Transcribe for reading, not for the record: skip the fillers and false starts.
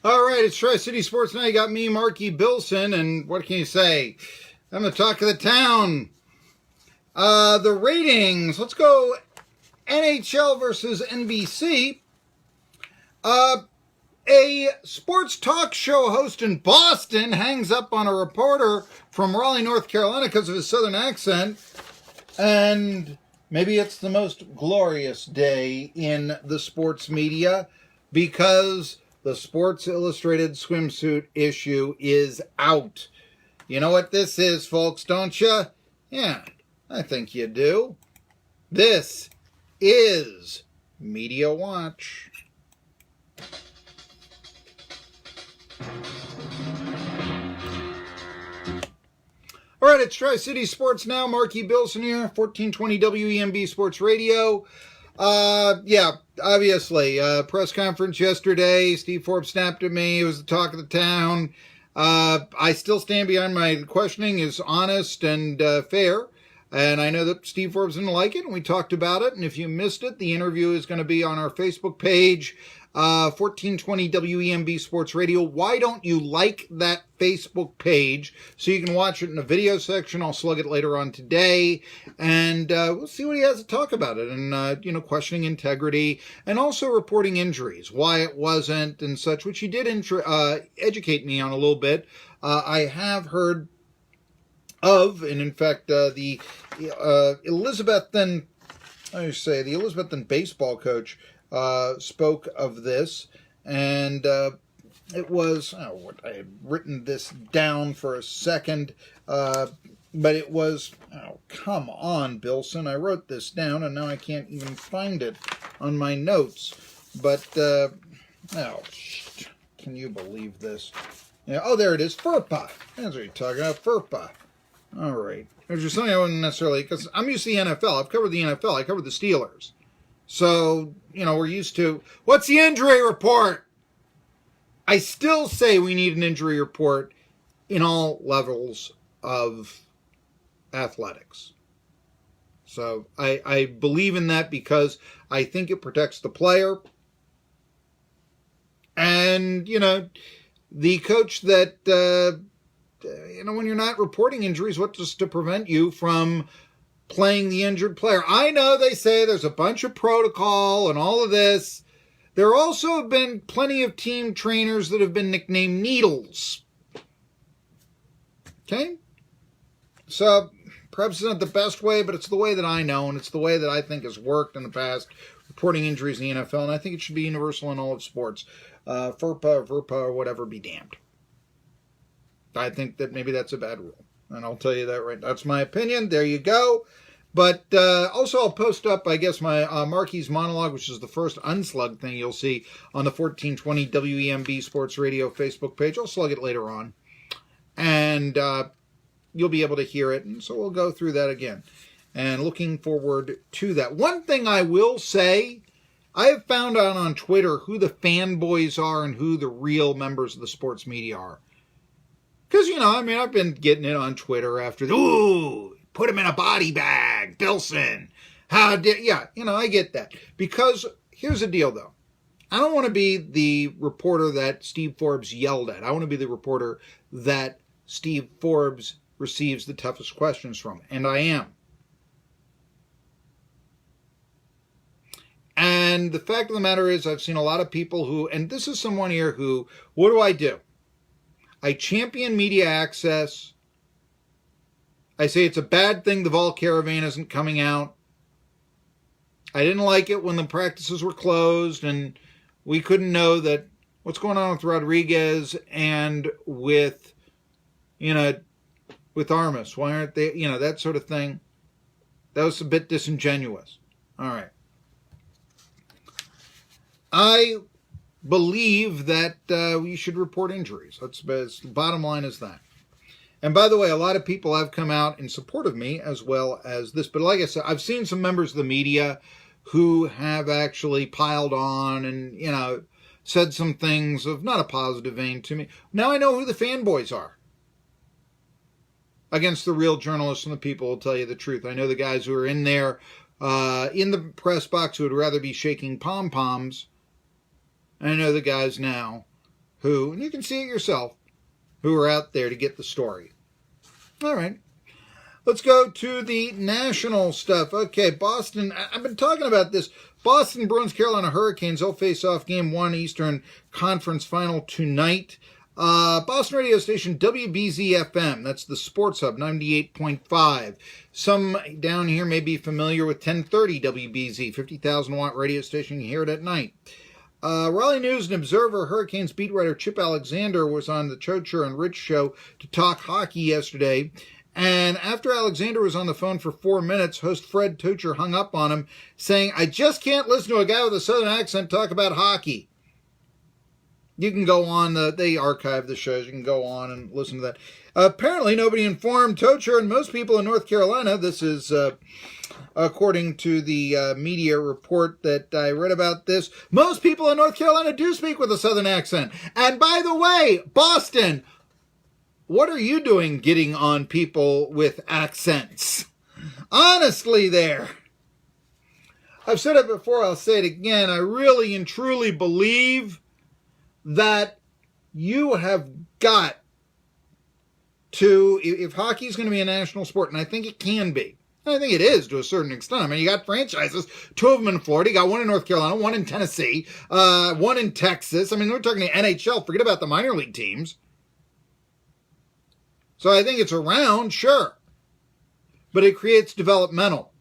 All right, it's Tri-City Sports Now. You got me, Marky Billson, and what can you say? I'm the talk of the town. The ratings. Let's go NHL versus NBC. A sports talk show host in Boston hangs up on a reporter from Raleigh, North Carolina because of his southern accent. And maybe it's the most glorious day in the sports media because the Sports Illustrated swimsuit issue is out. You know what this is, folks, don't you? Yeah, I think you do. This is Media Watch. All right, it's Tri-City Sports Now. Marky Billson here, 1420 WEMB Sports Radio. Obviously, press conference yesterday. Steve Forbes snapped at me. It was the talk of the town. I still stand behind my questioning is honest and fair. And I know that Steve Forbes didn't like it, and we talked about it. And if you missed it, the interview is going to be on our Facebook page, 1420 WEMB Sports Radio. Why don't you like that Facebook page so you can watch it in the video section? I'll slug it later on today, and we'll see what he has to talk about it. And, questioning integrity and also reporting injuries, why it wasn't and such, which he did educate me on a little bit. I have heard of, and in fact, the Elizabethan baseball coach spoke of this, and it was, I had written this down for a second, but it was, come on, Billson, I wrote this down, and now I can't even find it on my notes, but, can you believe this? Yeah, there it is, FERPA, that's what you're talking about, FERPA. All right. There's just something I wouldn't necessarily, because I'm used to the NFL. I've covered the NFL. I covered the Steelers. So, we're used to, what's the injury report? I still say we need an injury report in all levels of athletics. So I believe in that because I think it protects the player. And, the coach that, when you're not reporting injuries, what's just to prevent you from playing the injured player? I know they say there's a bunch of protocol and all of this. There also have been plenty of team trainers that have been nicknamed Needles. Okay? So, perhaps it's not the best way, but it's the way that I know, and it's the way that I think has worked in the past, reporting injuries in the NFL, and I think it should be universal in all of sports. FERPA or VERPA or whatever, be damned. I think that maybe that's a bad rule. And I'll tell you that right. That's my opinion. There you go. But also I'll post up, I guess, my Marky's monologue, which is the first unslug thing you'll see on the 1420 WEMB Sports Radio Facebook page. I'll slug it later on. And you'll be able to hear it. And so we'll go through that again. And looking forward to that. One thing I will say, I have found out on Twitter who the fanboys are and who the real members of the sports media are. Because, I've been getting it on Twitter after, put him in a body bag, Billson. I get that. Because here's the deal, though. I don't want to be the reporter that Steve Forbes yelled at. I want to be the reporter that Steve Forbes receives the toughest questions from. And I am. And the fact of the matter is, I've seen a lot of people who, and this is someone here who, what do? I champion media access. I say it's a bad thing the Vol Caravan isn't coming out. I didn't like it when the practices were closed and we couldn't know that what's going on with Rodriguez and with Armas. Why aren't they, that sort of thing. That was a bit disingenuous. All right. I believe that we should report injuries. That's the bottom line is that. And by the way, a lot of people have come out in support of me as well as this. But like I said, I've seen some members of the media who have actually piled on and, said some things of not a positive vein to me. Now I know who the fanboys are. Against the real journalists and the people who will tell you the truth. I know the guys who are in there in the press box who would rather be shaking pom-poms. I know the guys now and you can see it yourself, who are out there to get the story. All right. Let's go to the national stuff. Okay, Boston. I've been talking about this. Boston Bruins, Carolina Hurricanes. They'll face off Game 1 Eastern Conference Final tonight. Boston radio station WBZ-FM. That's the Sports Hub, 98.5. Some down here may be familiar with 1030 WBZ, 50,000-watt radio station. You hear it at night. Raleigh News and Observer Hurricanes beat writer Chip Alexander was on the Chocher and Rich show to talk hockey yesterday. And after Alexander was on the phone for 4 minutes, host Fred Tocher hung up on him, saying, "I just can't listen to a guy with a southern accent talk about hockey." You can go on, they archive the shows, you can go on and listen to that. Apparently nobody informed Tocher and most people in North Carolina, this is according to the media report that I read about this, most people in North Carolina do speak with a southern accent. And by the way, Boston, what are you doing getting on people with accents? Honestly there. I've said it before, I'll say it again. I really and truly believe that you have got to, if hockey is going to be a national sport, and I think it can be, I think it is to a certain extent. I mean, you got franchises, 2 of them in Florida, you got 1 in North Carolina, 1 in Tennessee, 1 in Texas. I mean, we're talking the NHL, forget about the minor league teams. So I think it's around, sure. But it creates developmental.